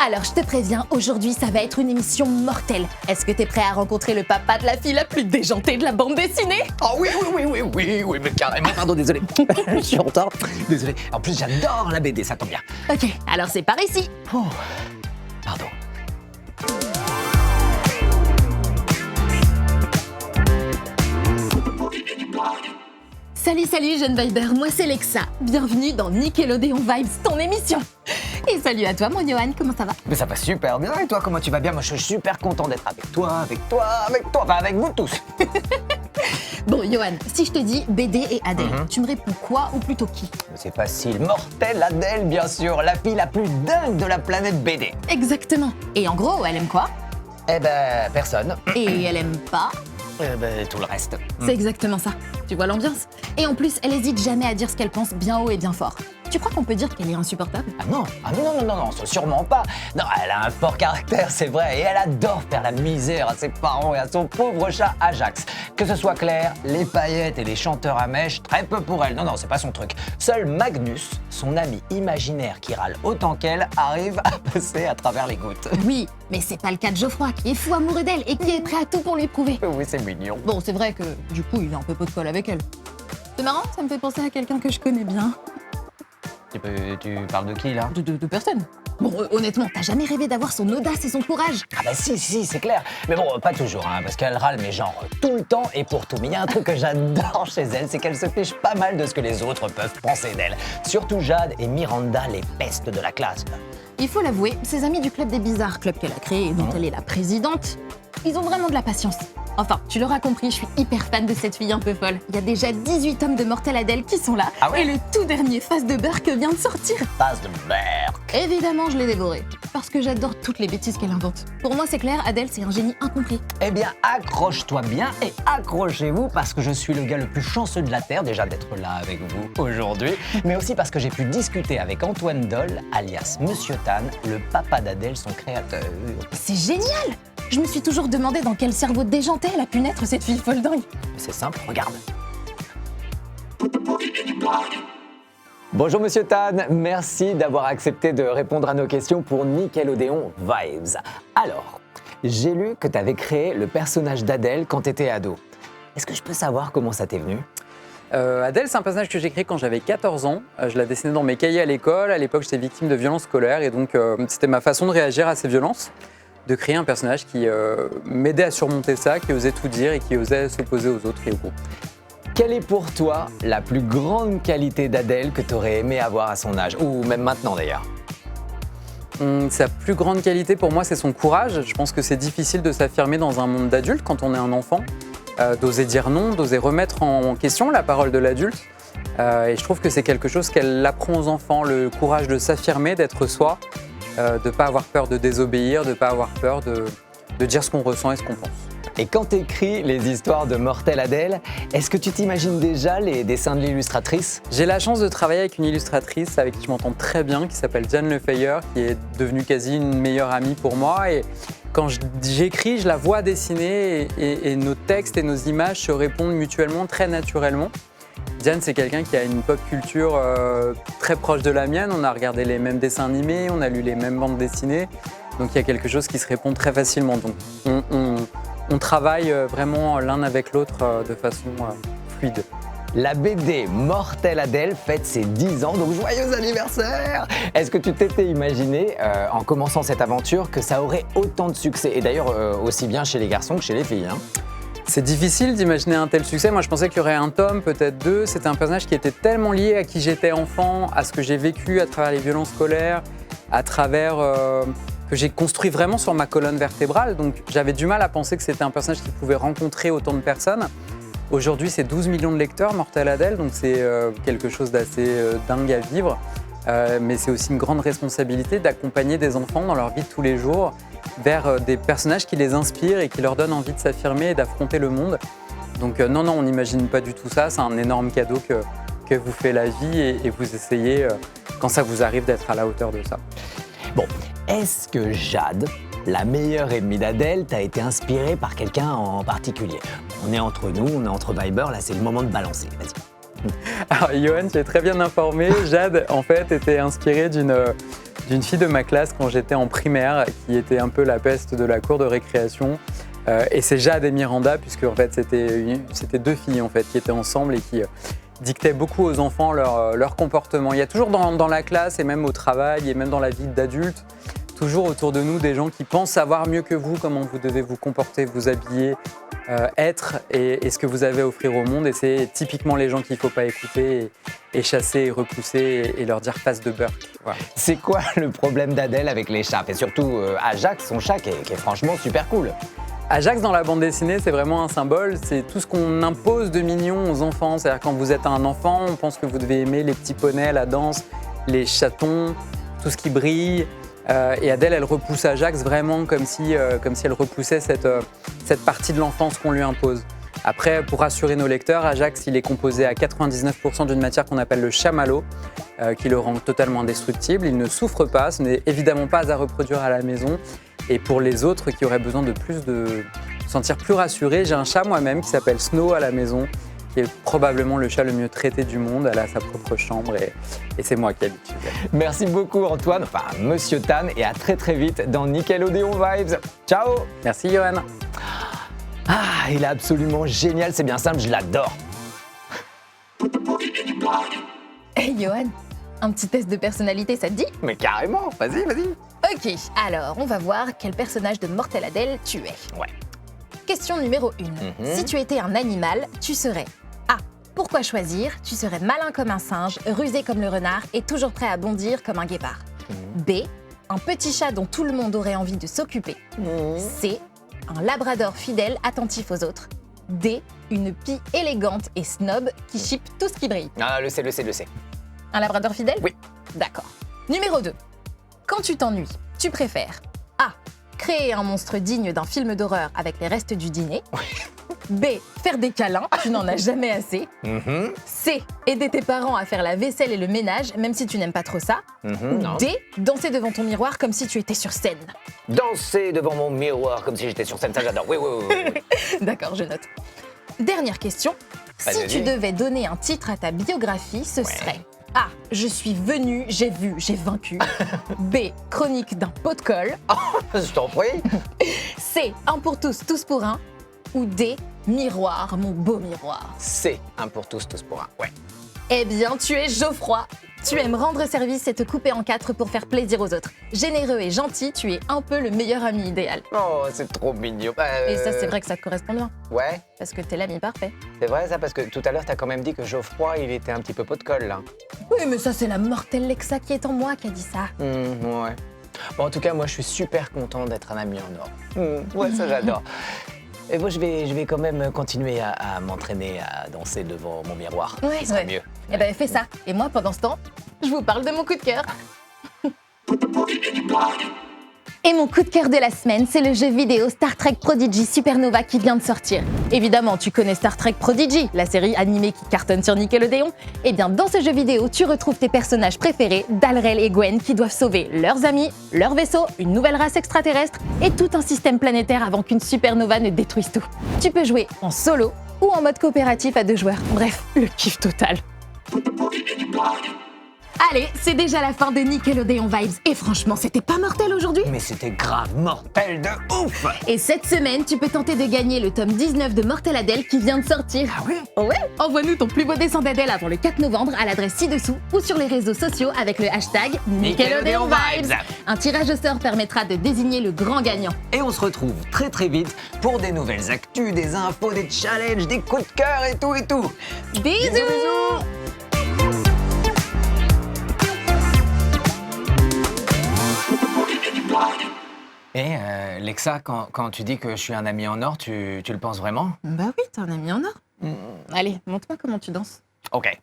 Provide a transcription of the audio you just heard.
Alors je te préviens, aujourd'hui ça va être une émission mortelle. Est-ce que t'es prêt à rencontrer le papa de la fille la plus déjantée de la bande dessinée? Oh oui, mais carrément, pardon, désolé. Je suis en retard, désolé. En plus, j'adore la BD, ça tombe bien. Ok, alors c'est par ici. Oh, pardon. Salut jeune Viber, moi c'est Lexa. Bienvenue dans Nickelodeon Vibes, ton émission. Et salut à toi mon Johan, comment ça va? Mais ça va super bien, et toi, comment tu vas bien? Moi, je suis super content d'être avec toi, enfin avec vous tous. Bon Johan, si je te dis BD et Adèle, tu me réponds quoi ou plutôt qui? C'est facile, Mortelle Adèle, bien sûr, la fille la plus dingue de la planète BD. Exactement. Et en gros, elle aime quoi? Eh ben, personne. Et elle aime pas? Tout le reste. C'est exactement ça. Tu vois l'ambiance? Et en plus, elle hésite jamais à dire ce qu'elle pense bien haut et bien fort. Tu crois qu'on peut dire qu'elle est insupportable? Ah non, sûrement pas. Non, elle a un fort caractère, c'est vrai, et elle adore faire la misère à ses parents et à son pauvre chat Ajax. Que ce soit Claire, les paillettes et les chanteurs à mèche, très peu pour elle. Non, c'est pas son truc. Seul Magnus, son ami imaginaire qui râle autant qu'elle, arrive à passer à travers les gouttes. Oui, mais c'est pas le cas de Geoffroy, qui est fou amoureux d'elle et qui est prêt à tout pour lui prouver. Oui, c'est mignon. Bon, c'est vrai que du coup, il a un peu pot de colle avec elle. C'est marrant, ça me fait penser à quelqu'un que je connais bien. Tu parles de qui, là? De personne. Bon, honnêtement, t'as jamais rêvé d'avoir son audace et son courage? Ah bah si, c'est clair. Mais bon, pas toujours, hein, parce qu'elle râle, mais genre tout le temps et pour tout. Mais il y a un truc que j'adore chez elle, c'est qu'elle se fiche pas mal de ce que les autres peuvent penser d'elle. Surtout Jade et Miranda, les pestes de la classe. Il faut l'avouer, ses amis du Club des Bizarres, club qu'elle a créé et dont elle est la présidente, ils ont vraiment de la patience. Enfin, tu l'auras compris, je suis hyper fan de cette fille un peu folle. Il y a déjà 18 tomes de Mortelle Adèle qui sont là. Ah ouais? Et le tout dernier Face de beurre que vient de sortir. Passe de beurre. Évidemment, je l'ai dévoré. Parce que j'adore toutes les bêtises qu'elle invente. Pour moi, c'est clair, Adèle, c'est un génie incompris. Eh bien, accroche-toi bien et accrochez-vous parce que je suis le gars le plus chanceux de la Terre, déjà d'être là avec vous aujourd'hui, mais aussi parce que j'ai pu discuter avec Antoine Doll, alias Monsieur Tan, le papa d'Adèle, son créateur. C'est génial! Je me suis toujours demandé dans quel cerveau déjanté elle a pu naître cette fille folle dingue. C'est simple, regarde. Bonjour Monsieur Tan, merci d'avoir accepté de répondre à nos questions pour Nickelodeon Vibes. Alors, j'ai lu que tu avais créé le personnage d'Adèle quand tu étais ado. Est-ce que je peux savoir comment ça t'est venu? Adèle, c'est un personnage que j'ai créé quand j'avais 14 ans. Je la dessinais dans mes cahiers à l'école. À l'époque, j'étais victime de violences scolaires et donc c'était ma façon de réagir à ces violences, de créer un personnage qui m'aidait à surmonter ça, qui osait tout dire et qui osait s'opposer aux autres et au groupe. Quelle est pour toi la plus grande qualité d'Adèle que tu aurais aimé avoir à son âge, ou même maintenant d'ailleurs? Sa plus grande qualité pour moi, c'est son courage. Je pense que c'est difficile de s'affirmer dans un monde d'adulte quand on est un enfant, d'oser dire non, d'oser remettre en question la parole de l'adulte. Et je trouve que c'est quelque chose qu'elle apprend aux enfants, le courage de s'affirmer, d'être soi, de ne pas avoir peur de désobéir, de ne pas avoir peur de dire ce qu'on ressent et ce qu'on pense. Et quand tu écris les histoires de Mortelle Adèle, est-ce que tu t'imagines déjà les dessins de l'illustratrice? J'ai la chance de travailler avec une illustratrice avec qui je m'entends très bien, qui s'appelle Diane Lefeyer, qui est devenue quasi une meilleure amie pour moi. Et quand j'écris, je la vois dessiner et nos textes et nos images se répondent mutuellement très naturellement. Diane, c'est quelqu'un qui a une pop culture très proche de la mienne. On a regardé les mêmes dessins animés, on a lu les mêmes bandes dessinées. Donc il y a quelque chose qui se répond très facilement. Donc on travaille vraiment l'un avec l'autre de façon fluide. La BD Mortelle Adèle fête ses 10 ans, donc joyeux anniversaire! Est-ce que tu t'étais imaginé, en commençant cette aventure, que ça aurait autant de succès? Et d'ailleurs, aussi bien chez les garçons que chez les filles, hein? C'est difficile d'imaginer un tel succès. Moi, je pensais qu'il y aurait un tome, peut-être deux. C'était un personnage qui était tellement lié à qui j'étais enfant, à ce que j'ai vécu à travers les violences scolaires, à travers... que j'ai construit vraiment sur ma colonne vertébrale. Donc j'avais du mal à penser que c'était un personnage qui pouvait rencontrer autant de personnes. Aujourd'hui, c'est 12 millions de lecteurs, Mortelle Adèle, donc c'est quelque chose d'assez dingue à vivre. Mais c'est aussi une grande responsabilité d'accompagner des enfants dans leur vie de tous les jours vers des personnages qui les inspirent et qui leur donnent envie de s'affirmer et d'affronter le monde. Donc non, on n'imagine pas du tout ça. C'est un énorme cadeau que vous fait la vie et vous essayez, quand ça vous arrive, d'être à la hauteur de ça. Bon, est-ce que Jade, la meilleure ennemie d'Adèle, t'a été inspirée par quelqu'un en particulier? On est entre nous, on est entre Viber, là c'est le moment de balancer, vas-y. Alors Johan, tu es très bien informé. Jade, en fait, était inspirée d'une fille de ma classe quand j'étais en primaire, qui était un peu la peste de la cour de récréation. Et c'est Jade et Miranda, puisque en fait, c'était deux filles en fait, qui étaient ensemble et qui dictaient beaucoup aux enfants leur comportement. Il y a toujours dans la classe et même au travail et même dans la vie d'adulte, toujours autour de nous des gens qui pensent savoir mieux que vous comment vous devez vous comporter, vous habiller, être et ce que vous avez à offrir au monde. Et c'est typiquement les gens qu'il ne faut pas écouter et chasser et repousser et leur dire face de beurre. Voilà. C'est quoi le problème d'Adèle avec les chats? Et surtout Ajax, son chat qui est franchement super cool. Ajax, dans la bande dessinée, c'est vraiment un symbole. C'est tout ce qu'on impose de mignon aux enfants. C'est-à-dire quand vous êtes un enfant, on pense que vous devez aimer les petits poneys, la danse, les chatons, tout ce qui brille. Et Adèle, elle repousse Ajax vraiment comme si elle repoussait cette partie de l'enfance qu'on lui impose. Après, pour rassurer nos lecteurs, Ajax, il est composé à 99% d'une matière qu'on appelle le chamallow, qui le rend totalement indestructible. Il ne souffre pas, ce n'est évidemment pas à reproduire à la maison. Et pour les autres qui auraient besoin de se sentir plus rassurés, j'ai un chat moi-même qui s'appelle Snow à la maison, qui est probablement le chat le mieux traité du monde. Elle a sa propre chambre et c'est moi qui habite chez elle. Merci beaucoup Antoine, enfin Monsieur Tan, et à très très vite dans Nickelodeon Vibes. Ciao! Merci Johan. Ah, il est absolument génial, c'est bien simple, je l'adore. Hey Johan, un petit test de personnalité, ça te dit? Mais carrément, vas-y. Ok, alors on va voir quel personnage de Mortel Adèle tu es. Ouais. Question numéro 1. Si tu étais un animal, tu serais A. Pourquoi choisir? Tu serais malin comme un singe, rusé comme le renard et toujours prêt à bondir comme un guépard. B. Un petit chat dont tout le monde aurait envie de s'occuper. C. Un labrador fidèle, attentif aux autres. D. Une pie élégante et snob qui chipe tout ce qui brille. Ah, le C. Un labrador fidèle? Oui. D'accord. Numéro 2. Quand tu t'ennuies, tu préfères A. Créer un monstre digne d'un film d'horreur avec les restes du dîner. B. Faire des câlins, tu n'en as jamais assez. C. Aider tes parents à faire la vaisselle et le ménage, même si tu n'aimes pas trop ça. Non. D. Danser devant ton miroir comme si tu étais sur scène. Danser devant mon miroir comme si j'étais sur scène, ça j'adore. Oui. D'accord, je note. Dernière question. Si tu devais donner un titre à ta biographie, ce serait A. Je suis venu, j'ai vu, j'ai vaincu. B. Chronique d'un pot de colle. Je t'en prie. C. Un pour tous, tous pour un. Ou D. Miroir, mon beau miroir. C. Un pour tous pour un. Ouais. Eh bien, tu es Geoffroy. Tu aimes rendre service et te couper en quatre pour faire plaisir aux autres. Généreux et gentil, tu es un peu le meilleur ami idéal. Oh, c'est trop mignon. Et ça, c'est vrai que ça te correspond bien. Ouais, Parce que t'es l'ami parfait. c'est vrai ça, parce que tout à l'heure, t'as quand même dit que Geoffroy, il était un petit peu pot de colle, là. Oui, mais ça, c'est la mortelle Lexa qui est en moi qui a dit ça. Ouais. Bon, en tout cas, moi, je suis super content d'être un ami en or. Ouais, ça, j'adore. Et moi, je vais quand même continuer à m'entraîner à danser devant mon miroir. Ouais, ça sera mieux. Eh ben, fais ça. Et moi, pendant ce temps, je vous parle de mon coup de cœur. Et mon coup de cœur de la semaine, c'est le jeu vidéo Star Trek Prodigy Supernova qui vient de sortir. Évidemment, tu connais Star Trek Prodigy, la série animée qui cartonne sur Nickelodeon. Eh bien, dans ce jeu vidéo, tu retrouves tes personnages préférés, Dalrel et Gwen, qui doivent sauver leurs amis, leur vaisseau, une nouvelle race extraterrestre et tout un système planétaire avant qu'une supernova ne détruise tout. Tu peux jouer en solo ou en mode coopératif à 2 joueurs. Bref, le kiff total. Allez, c'est déjà la fin de Nickelodeon Vibes. Et franchement, c'était pas mortel aujourd'hui. Mais c'était grave mortel de ouf. Et cette semaine, tu peux tenter de gagner le tome 19 de Mortel Adèle qui vient de sortir. Ah ouais? Ouais. Envoie-nous ton plus beau dessin d'Adèle avant le 4 novembre à l'adresse ci-dessous ou sur les réseaux sociaux avec le hashtag Nickelodeon Vibes. Un tirage au sort permettra de désigner le grand gagnant. Et on se retrouve très très vite pour des nouvelles actus, des infos, des challenges, des coups de cœur et tout. Bisous. Et Lexa, quand tu dis que je suis un ami en or, tu le penses vraiment? Bah oui, t'es un ami en or. Allez, montre-moi comment tu danses. Ok.